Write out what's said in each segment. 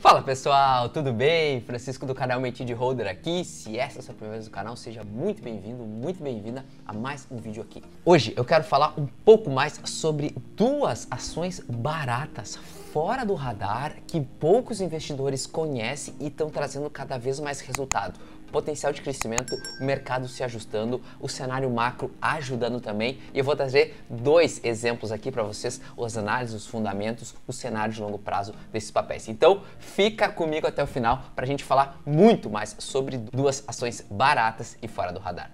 Fala pessoal, tudo bem? Francisco do canal Mente de Holder aqui. Se essa é a sua primeira vez no canal, seja muito bem-vindo, muito bem-vinda a mais um vídeo aqui. Hoje eu quero falar um pouco mais sobre duas ações baratas, fora do radar, que poucos investidores conhecem e estão trazendo cada vez mais resultado. Potencial de crescimento, o mercado se ajustando, o cenário macro ajudando também. E eu vou trazer dois exemplos aqui para vocês, as análises, os fundamentos, o cenário de longo prazo desses papéis. Então, fica comigo até o final para a gente falar muito mais sobre duas ações baratas e fora do radar.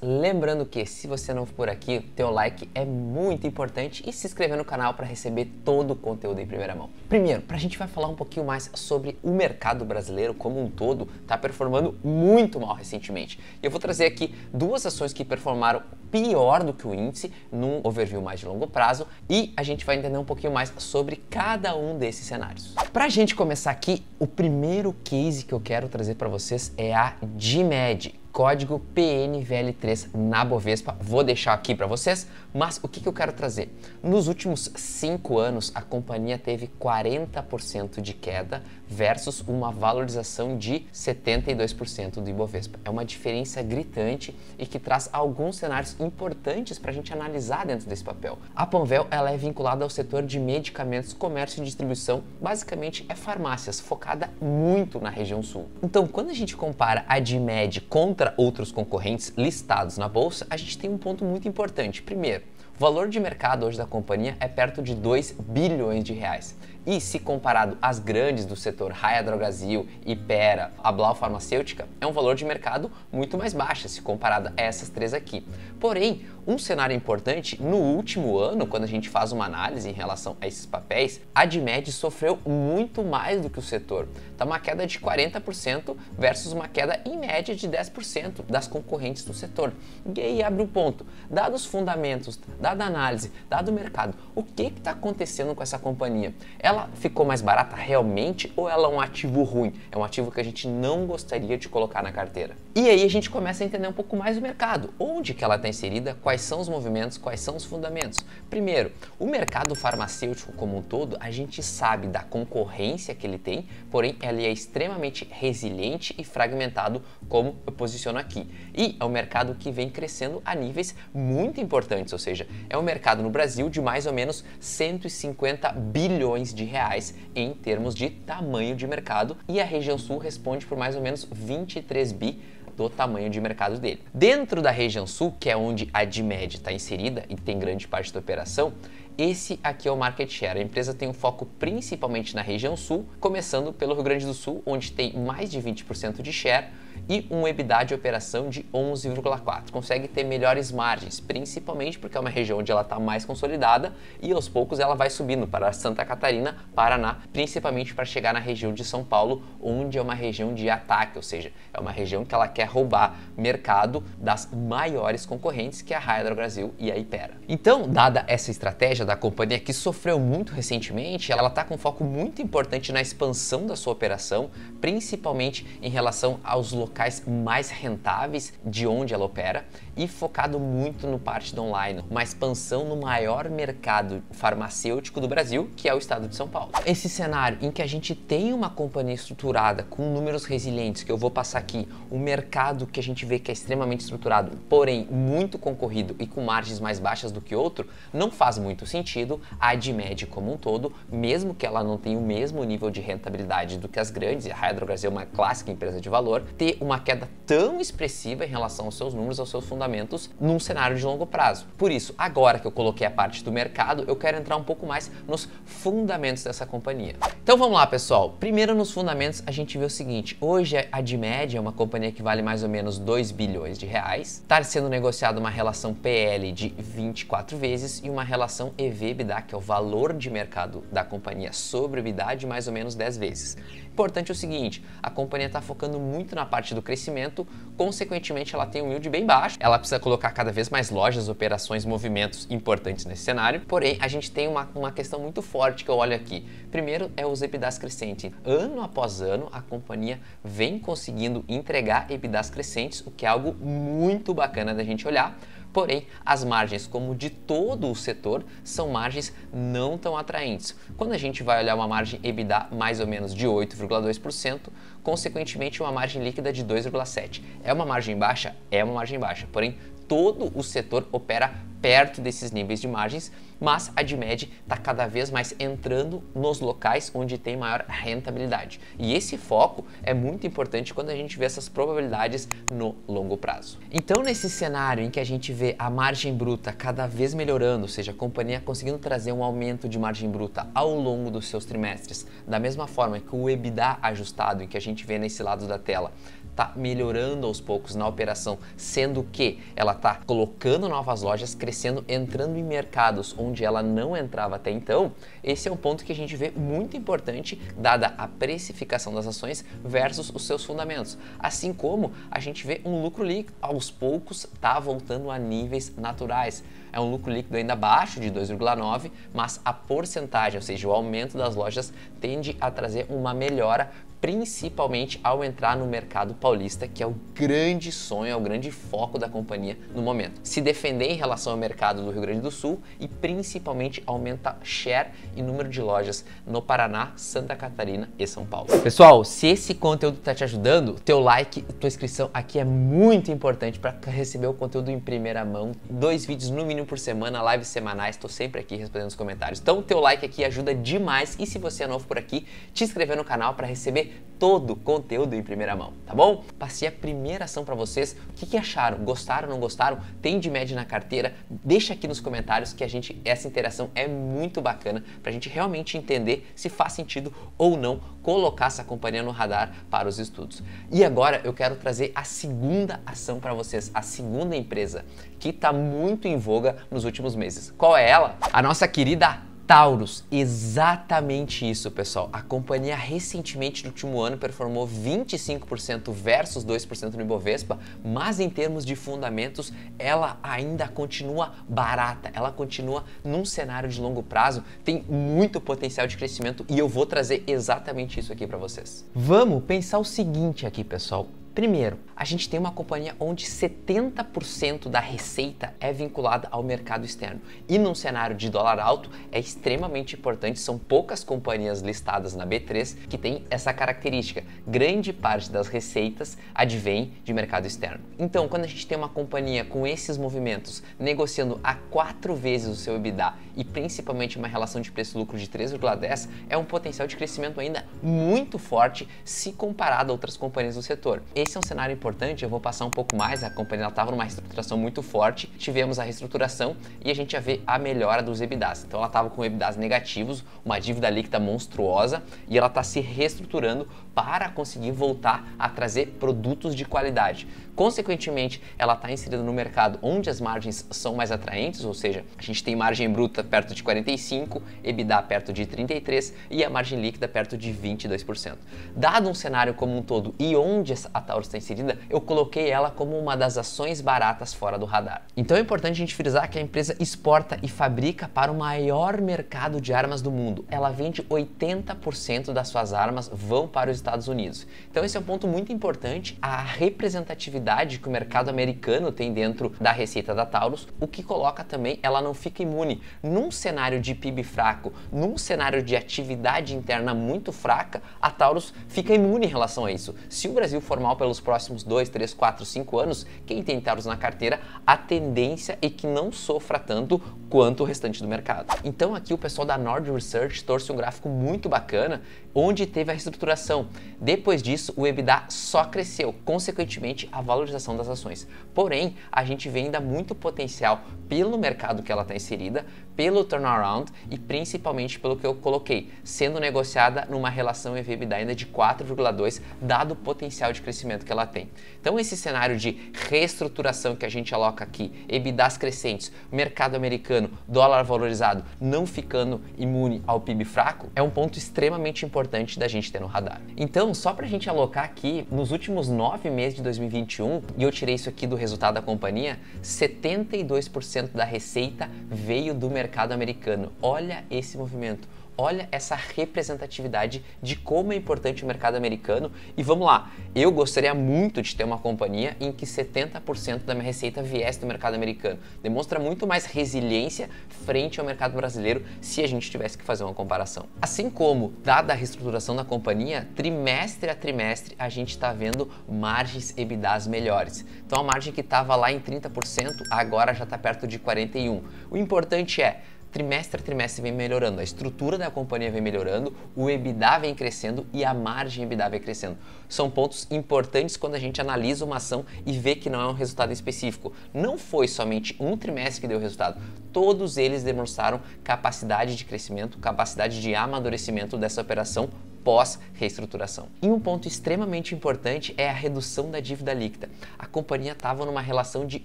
Lembrando que se você não for por aqui, teu like é muito importante e se inscrever no canal para receber todo o conteúdo em primeira mão. Primeiro, a gente vai falar um pouquinho mais sobre o mercado brasileiro como um todo, está performando muito mal recentemente. E eu vou trazer aqui duas ações que performaram pior do que o índice num overview mais de longo prazo e a gente vai entender um pouquinho mais sobre cada um desses cenários. Para a gente começar aqui, o primeiro case que eu quero trazer para vocês é a DMED. Código PNVL3 na Bovespa, vou deixar aqui para vocês, mas o que eu quero trazer? Nos últimos 5 anos, a companhia teve 40% de queda versus uma valorização de 72% do Ibovespa. É uma diferença gritante e que traz alguns cenários importantes para a gente analisar dentro desse papel. A Panvel ela é vinculada ao setor de medicamentos, comércio e distribuição, basicamente é farmácias, focada muito na região sul. Então, quando a gente compara a DMED contra outros concorrentes listados na bolsa, a gente tem um ponto muito importante. Primeiro, o valor de mercado hoje da companhia é perto de 2 bilhões de reais. E se comparado às grandes do setor Raia Drogasil, Hypera, a Blau Farmacêutica, é um valor de mercado muito mais baixo se comparado a essas três aqui. Porém, um cenário importante, no último ano, quando a gente faz uma análise em relação a esses papéis, a DMED sofreu muito mais do que o setor. Está uma queda de 40% versus uma queda em média de 10% das concorrentes do setor. E aí abre um ponto, dados os fundamentos, dada a análise, dado o mercado, o que está acontecendo com essa companhia? Ela ficou mais barata realmente ou ela é um ativo ruim? É um ativo que a gente não gostaria de colocar na carteira. E aí a gente começa a entender um pouco mais do mercado. Onde que ela está inserida? Quais são os movimentos? Quais são os fundamentos? Primeiro, o mercado farmacêutico como um todo, a gente sabe da concorrência que ele tem, porém ele é extremamente resiliente e fragmentado, como eu posiciono aqui. E é um mercado que vem crescendo a níveis muito importantes, ou seja, é um mercado no Brasil de mais ou menos 150 bilhões de reais em termos de tamanho de mercado e a região sul responde por mais ou menos 23 bi do tamanho de mercado dele. Dentro da região sul, que é onde a DMED está inserida e tem grande parte da operação, esse aqui é o market share. A empresa tem um foco principalmente na região sul, começando pelo Rio Grande do Sul, onde tem mais de 20% de share e um EBITDA de operação de 11,4. Consegue ter melhores margens, principalmente porque é uma região onde ela está mais consolidada e aos poucos ela vai subindo para Santa Catarina, Paraná, principalmente para chegar na região de São Paulo, onde é uma região de ataque, ou seja, é uma região que ela quer roubar mercado das maiores concorrentes, que é a Raia Drogasil e a Hypera. Então, dada essa estratégia da companhia que sofreu muito recentemente, ela está com foco muito importante na expansão da sua operação, principalmente em relação aos locais mais rentáveis de onde ela opera e focado muito no parte do online, uma expansão no maior mercado farmacêutico do Brasil, que é o estado de São Paulo. Esse cenário em que a gente tem uma companhia estruturada com números resilientes, que eu vou passar aqui, um mercado que a gente vê que é extremamente estruturado, porém muito concorrido e com margens mais baixas do que outro, não faz muito sentido a DMED como um todo, mesmo que ela não tenha o mesmo nível de rentabilidade do que as grandes, e a Raia Drogasil é uma clássica empresa de valor, ter uma queda tão expressiva em relação aos seus números, aos seus fundamentos, num cenário de longo prazo. Por isso, agora que eu coloquei a parte do mercado, eu quero entrar um pouco mais nos fundamentos dessa companhia. Então vamos lá, pessoal. Primeiro nos fundamentos, a gente vê o seguinte, hoje a DMED é uma companhia que vale mais ou menos 2 bilhões de reais, está sendo negociada uma relação PL de 24 vezes e uma relação EV/EBITDA, que é o valor de mercado da companhia sobre o EBITDA, de mais ou menos 10 vezes. Importante é o seguinte, a companhia está focando muito na parte do crescimento, consequentemente ela tem um yield bem baixo, ela precisa colocar cada vez mais lojas, operações, movimentos importantes nesse cenário, porém a gente tem uma questão muito forte que eu olho aqui. Primeiro é os EBITDAs crescentes. Ano após ano a companhia vem conseguindo entregar EBITDAs crescentes, o que é algo muito bacana da gente olhar. Porém, as margens, como de todo o setor, são margens não tão atraentes. Quando a gente vai olhar uma margem EBITDA mais ou menos de 8,2%, consequentemente uma margem líquida de 2,7%. É uma margem baixa? É uma margem baixa, porém todo o setor opera perto desses níveis de margens, mas a Admed está cada vez mais entrando nos locais onde tem maior rentabilidade. E esse foco é muito importante quando a gente vê essas probabilidades no longo prazo. Então, nesse cenário em que a gente vê a margem bruta cada vez melhorando, ou seja, a companhia conseguindo trazer um aumento de margem bruta ao longo dos seus trimestres, da mesma forma que o EBITDA ajustado, em que a gente vê nesse lado da tela, está melhorando aos poucos na operação, sendo que ela está colocando novas lojas, crescendo, entrando em mercados onde ela não entrava até então. Esse é um ponto que a gente vê muito importante, dada a precificação das ações versus os seus fundamentos. Assim como a gente vê um lucro líquido, aos poucos está voltando a níveis naturais. É um lucro líquido ainda abaixo de 2,9, mas a porcentagem, ou seja, o aumento das lojas, tende a trazer uma melhora, principalmente ao entrar no mercado paulista, que é o grande sonho, é o grande foco da companhia no momento. Se defender em relação ao mercado do Rio Grande do Sul e principalmente aumentar share e número de lojas no Paraná, Santa Catarina e São Paulo. Pessoal, se esse conteúdo está te ajudando, teu like, tua inscrição aqui é muito importante para receber o conteúdo em primeira mão. 2 vídeos no mínimo por semana, lives semanais, estou sempre aqui respondendo os comentários. Então, teu like aqui ajuda demais e se você é novo por aqui, te inscrever no canal para receber todo o conteúdo em primeira mão, tá bom? Passei a primeira ação para vocês. O que acharam? Gostaram, não gostaram? Tem Admed na carteira? Deixa aqui nos comentários que essa interação é muito bacana para a gente realmente entender se faz sentido ou não colocar essa companhia no radar para os estudos. E agora eu quero trazer a segunda ação para vocês, a segunda empresa que está muito em voga nos últimos meses. Qual é ela? A nossa querida Taurus, exatamente isso, pessoal. A companhia recentemente no último ano performou 25% versus 2% no Ibovespa, mas em termos de fundamentos, ela ainda continua barata, ela continua num cenário de longo prazo, tem muito potencial de crescimento e eu vou trazer exatamente isso aqui para vocês. Vamos pensar o seguinte aqui, pessoal. Primeiro, a gente tem uma companhia onde 70% da receita é vinculada ao mercado externo. E num cenário de dólar alto é extremamente importante, são poucas companhias listadas na B3 que têm essa característica. Grande parte das receitas advém de mercado externo. Então, quando a gente tem uma companhia com esses movimentos, negociando a 4 vezes o seu EBITDA e principalmente uma relação de preço-lucro de 3,10, é um potencial de crescimento ainda muito forte se comparado a outras companhias do setor. Esse é um cenário importante, eu vou passar um pouco mais, a companhia estava numa reestruturação muito forte, tivemos a reestruturação e a gente já vê a melhora dos EBITDAs. Então ela estava com EBITDAs negativos, uma dívida líquida monstruosa e ela está se reestruturando para conseguir voltar a trazer produtos de qualidade. Consequentemente, ela está inserida no mercado onde as margens são mais atraentes, ou seja, a gente tem margem bruta perto de 45%, EBITDA perto de 33% e a margem líquida perto de 22%. Dado um cenário como um todo e onde a Taurus está inserida, eu coloquei ela como uma das ações baratas fora do radar. Então é importante a gente frisar que a empresa exporta e fabrica para o maior mercado de armas do mundo. Ela vende 80% das suas armas vão para os Estados Unidos. Então esse é um ponto muito importante, a representatividade que o mercado americano tem dentro da receita da Taurus, o que coloca também, ela não fica imune. Num cenário de PIB fraco, num cenário de atividade interna muito fraca, a Taurus fica imune em relação a isso. Se o Brasil for mal pelos próximos 2, 3, 4, 5 anos, quem tem Taurus na carteira, a tendência é que não sofra tanto quanto o restante do mercado. Então aqui o pessoal da Nord Research trouxe um gráfico muito bacana, onde teve a reestruturação. Depois disso, o EBITDA só cresceu, consequentemente a valorização das ações. Porém, a gente vê ainda muito potencial pelo mercado que ela está inserida, pelo turnaround e principalmente pelo que eu coloquei, sendo negociada numa relação EV/EBITDA ainda de 4,2, dado o potencial de crescimento que ela tem. Então esse cenário de reestruturação que a gente aloca aqui, EBITDAs crescentes, mercado americano, dólar valorizado, não ficando imune ao PIB fraco, é um ponto extremamente importante da gente ter no radar. Então, só para a gente alocar aqui, nos últimos 9 meses de 2021, e eu tirei isso aqui do resultado da companhia, 72% da receita veio do mercado americano. Olha esse movimento. Olha essa representatividade de como é importante o mercado americano. E vamos lá, eu gostaria muito de ter uma companhia em que 70% da minha receita viesse do mercado americano. Demonstra muito mais resiliência frente ao mercado brasileiro se a gente tivesse que fazer uma comparação. Assim como, dada a reestruturação da companhia, trimestre a trimestre a gente está vendo margens EBITDAs melhores. Então a margem que estava lá em 30% agora já está perto de 41%. O importante é, trimestre a trimestre vem melhorando, a estrutura da companhia vem melhorando, o EBITDA vem crescendo e a margem EBITDA vem crescendo. São pontos importantes quando a gente analisa uma ação e vê que não é um resultado específico. Não foi somente um trimestre que deu resultado, todos eles demonstraram capacidade de crescimento, capacidade de amadurecimento dessa operação pós-reestruturação. E um ponto extremamente importante é a redução da dívida líquida. A companhia estava numa relação de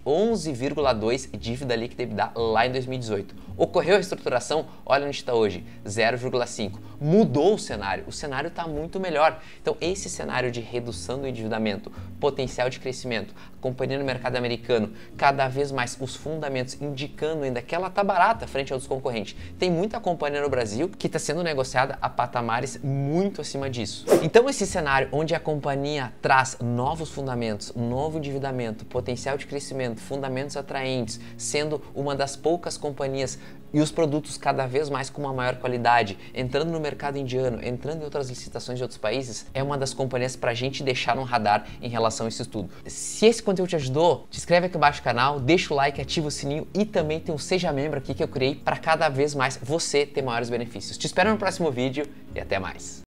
11,2 dívida líquida EBITDA lá em 2018. Ocorreu a reestruturação, olha onde está hoje, 0,5. Mudou o cenário está muito melhor. Então esse cenário de redução do endividamento, potencial de crescimento, a companhia no mercado americano, cada vez mais os fundamentos indicando ainda que ela está barata frente aos concorrentes. Tem muita companhia no Brasil que está sendo negociada a patamares muito acima disso. Então esse cenário onde a companhia traz novos fundamentos, novo endividamento, potencial de crescimento, fundamentos atraentes, sendo uma das poucas companhias e os produtos cada vez mais com uma maior qualidade, entrando no mercado indiano, entrando em outras licitações de outros países, é uma das companhias para a gente deixar no radar em relação a isso tudo. Se esse conteúdo te ajudou, te inscreve aqui embaixo no canal, deixa o like, ativa o sininho e também tem um Seja Membro aqui que eu criei para cada vez mais você ter maiores benefícios. Te espero no próximo vídeo e até mais.